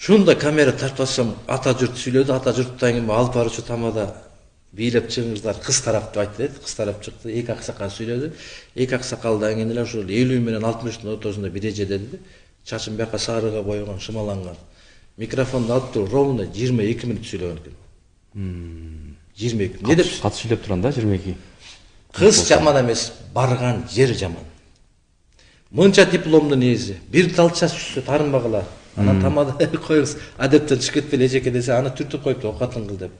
Шунда камера тартпасам ата жұрт сүйлөдү, ата жұрттан кийин алып баруучу тамада бийлеп чыгыңыздар, кыз тарап деп айтты. Кыз тарап чыкты, эки аксакал сүйлөдү. Эки аксакалдан кийин эле ушул 50 менен 60 ортосунда бир эже деди. Чачын бияка сарыга боёгон, шымаланган. Микрофонду алып туруп ровно 22 мүнөт сүйлөгөн экен. 22. Не деп? Кат сүйлөп турган да 22. Кыз жаман эмес, барган жер жаман. Мынча дипломдун ээси, бир талча сүзсө тарынбагыла. Анан тамада коюңуз, адептен чыгып кетпеле эжеке десе, аны түртүп коюпту, окатын кыл деп.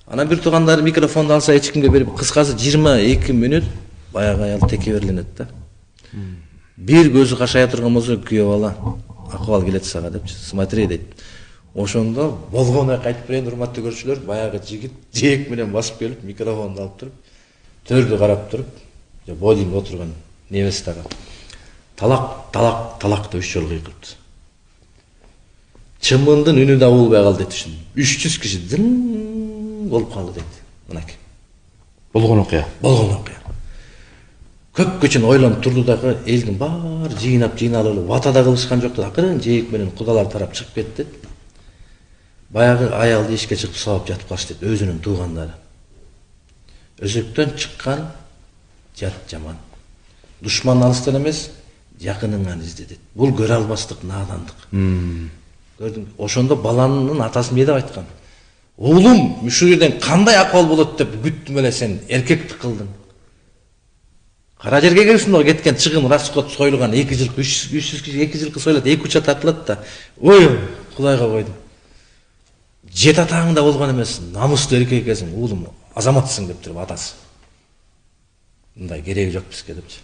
Анан бир туугандары микрофонду алса эч кимге берип, кыскасы 22 мүнөт баягы аял текеберленет да. Бир көзү кашая турган болсо күйөө бала, акыбал келет сага депчи, смотри дейт. Ошондо болгону кайтып берейин, урматтуу көрүүчүлөр, баягы жигит жээк менен басып келип, микрофонду алып туруп, төрдү карап туруп, бодимде отурган небеси дагы. Талак деп 3 жолу кыйкырыптыр. Чымындын үнү да болбой калды дейт ушун. 300 киши дың болуп калды дейт. Мынакей. Болгон окуя. Көпкө чейин ойлонуп турду дагы, элдин баары жыйналып, ватада кылышкан жок да, акырын жээк менен кудалар тарап чыгып кетти. Баягы аялды эшикке чыгып сабап жатып калышты дейт, өзүнүн туугандары. Өзөктөн чыккан жат жаман. Душман алыстан эмес, жакыныңан изде дейт. Бул көрө албастык наадандык. Көрдүң, ошондо баланын атасы эмне деп айткан? Уулум, ушул жерден кандай акыбал болот деп күттүм эле, сен эркектик кылдың. Кара жерге келсин, кеткен чыгым расход союлган 2 жылкы, 300 киши 2 жылкы союлат, 2 уча тартылат да. Ой, Кудайга койдум. Жет атаң да болгон эмес, намыстуу эркек экенсиң, уулум, азаматсың деп туруп атасы. Мындай кереги жок бизге депчи.